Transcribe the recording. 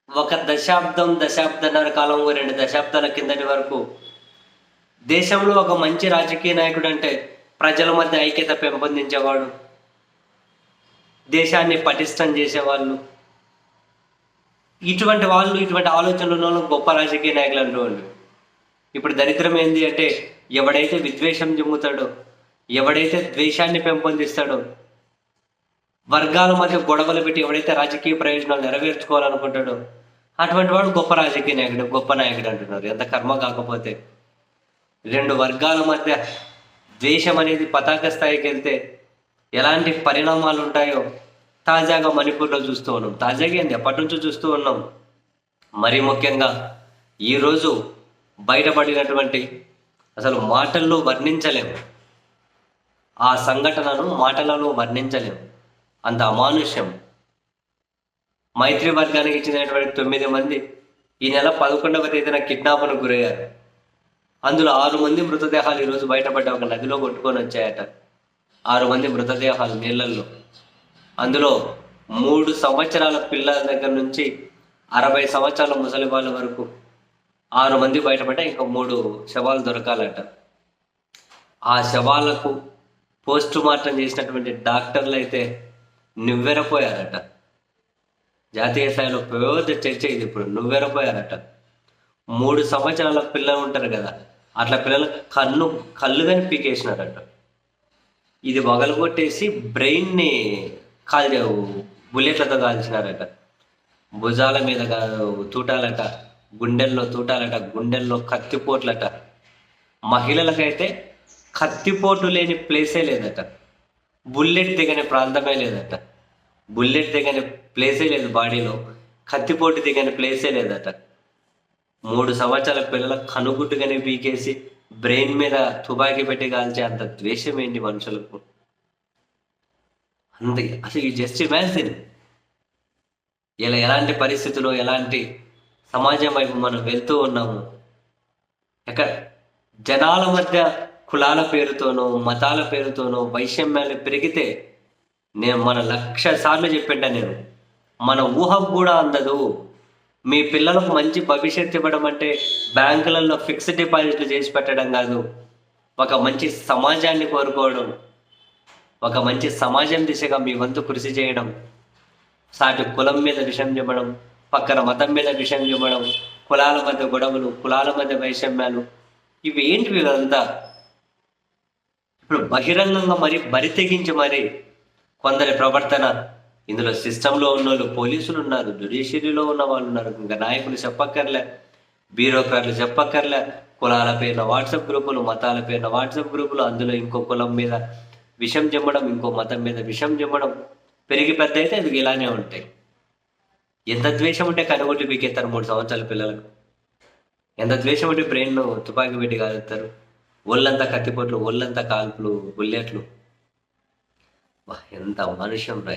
ఒక దశాబ్దన్నర కాలం, 2 దశాబ్దాల కిందటి వరకు దేశంలో ఒక మంచి రాజకీయ నాయకుడు అంటే ప్రజల మధ్య ఐక్యత పెంపొందించేవాడు, దేశాన్ని పటిష్టం చేసేవాళ్ళు. ఇటువంటి ఆలోచనలు ఉన్న వాళ్ళు గొప్ప రాజకీయ నాయకులు అంటూ. ఇప్పుడు దరిద్రం ఏంది అంటే, ఎవడైతే విద్వేషం జిమ్ముతాడో, ఎవడైతే ద్వేషాన్ని పెంపొందిస్తాడో, వర్గాల మధ్య గొడవలు పెట్టి ఎవడైతే రాజకీయ ప్రయోజనాలు నెరవేర్చుకోవాలనుకుంటాడో అటువంటి వాడు గొప్ప రాజకీయ నాయకుడు, గొప్ప నాయకుడు అంటున్నారు. ఎంత కర్మ కాకపోతే. 2 వర్గాల మధ్య ద్వేషం అనేది పతాక స్థాయికి వెళ్తే ఎలాంటి పరిణామాలు ఉంటాయో తాజాగా మణిపూర్లో చూస్తూ ఉన్నాం. తాజాగా ఏంది, ఎప్పటి నుంచో చూస్తూ ఉన్నాం. మరీ ముఖ్యంగా ఈరోజు బయటపడినటువంటి, అసలు మాటల్లో వర్ణించలేము, ఆ సంఘటనను మాటలలో వర్ణించలేము, అంత అమానుష్యం. మైత్రి వర్గానికి చెందినటువంటి 9 మంది ఈ నెల 11వ తేదీన కిడ్నాప్ను గురయ్యారు. అందులో 6 మంది మృతదేహాలు ఈరోజు బయటపడ్డ ఒక నదిలో కొట్టుకొని వచ్చాయట. 6 మంది మృతదేహాలు నీళ్ళల్లో. అందులో 3 సంవత్సరాల పిల్లల దగ్గర నుంచి 60 సంవత్సరాల ముసలి వాళ్ళ వరకు 6 మంది బయటపడ్డా, ఇంకా 3 శవాలు దొరకాలట. ఆ శవాలకు పోస్ట్ మార్టం చేసినటువంటి డాక్టర్లు అయితే నువ్వెరపోయారట. జాతీయ స్థాయిలో పెద్ద చర్చ ఇది. ఇప్పుడు నువ్వెరపోయారట. 3 సంవత్సరాల పిల్లలు ఉంటారు కదా, అట్లా పిల్లలు కళ్ళు కానీ పీకేసినారట. ఇది వగలగొట్టేసి బ్రెయిన్ని బుల్లెట్లతో కాల్చినారట. భుజాల మీద తూటాలట, గుండెల్లో తూటాలట, గుండెల్లో కత్తిపోట్లట. మహిళలకైతే కత్తిపోటు లేని ప్లేసే లేదట, బుల్లెట్ దిగని ప్రాంతమే లేదట, బుల్లెట్ దిగని ప్లేసే లేదు బాడీలో, కత్తిపోటు దిగని ప్లేసే లేదట. 3 సంవత్సరాల పిల్లల కనుగుడ్డుగానే పీకేసి బ్రెయిన్ మీద తుపాకీ పెట్టి కాల్చే అంత ద్వేషం ఏంటి మనుషులకు? అందుకే అసలు ఈ జస్ట్ ఇమాజిన్, ఇలా ఎలాంటి పరిస్థితులు, ఎలాంటి సమాజం వైపు మనం వెళ్తూ ఉన్నాము. ఎక్కడ జనాల మధ్య కులాల పేరుతోనో, మతాల పేరుతోనో వైషమ్యాలు పెరిగితే, మన 1,00,000 సార్లు చెప్పింటా నేను, మన ఊహకు కూడా అందదు. మీ పిల్లలకు మంచి భవిష్యత్తు ఇవ్వడం అంటే బ్యాంకులలో ఫిక్స్డ్ డిపాజిట్లు చేసి పెట్టడం కాదు, ఒక మంచి సమాజాన్ని కోరుకోవడం, ఒక మంచి సమాజం దిశగా మీ వంతు కృషి చేయడం. సాటి కులం మీద విషం చెప్పడం, పక్కన మతం మీద విషం చెప్పడం, కులాల మధ్య గొడవలు, కులాల మధ్య వైషమ్యాలు, ఇవి ఏంటి వీళ్ళంతా? ఇప్పుడు బహిరంగంగా బరి తెగించి కొందరి ప్రవర్తన, ఇందులో సిస్టంలో ఉన్న వాళ్ళు, పోలీసులు ఉన్నారు, జ్యుడిషియరీలో ఉన్న వాళ్ళు ఉన్నారు, ఇంకా నాయకులు చెప్పక్కర్లే, బ్యూరోక్రాట్లు చెప్పక్కర్లే, కులాల పేరున వాట్సాప్ గ్రూపులు, మతాల పేరున వాట్సాప్ గ్రూపులు, అందులో ఇంకో కులం మీద విషం చెమ్మడం, ఇంకో మతం మీద విషం చెమ్మడం పెరిగి పెద్ద అయితే అది ఇలానే ఉంటాయి. ఎంత ద్వేషం ఉంటే కనుగొట్టి పీకెత్తారు 3 సంవత్సరాల పిల్లలకు? ఎంత ద్వేషం ఉంటే బ్రెయిన్ తుపాకీ పెట్టి కాలుస్తారు? ఒళ్ళంతా కత్తిపోట్లు, ఒళ్ళంతా కాల్పులు, బుల్లెట్లు. ఎంత మనుష్యం రా.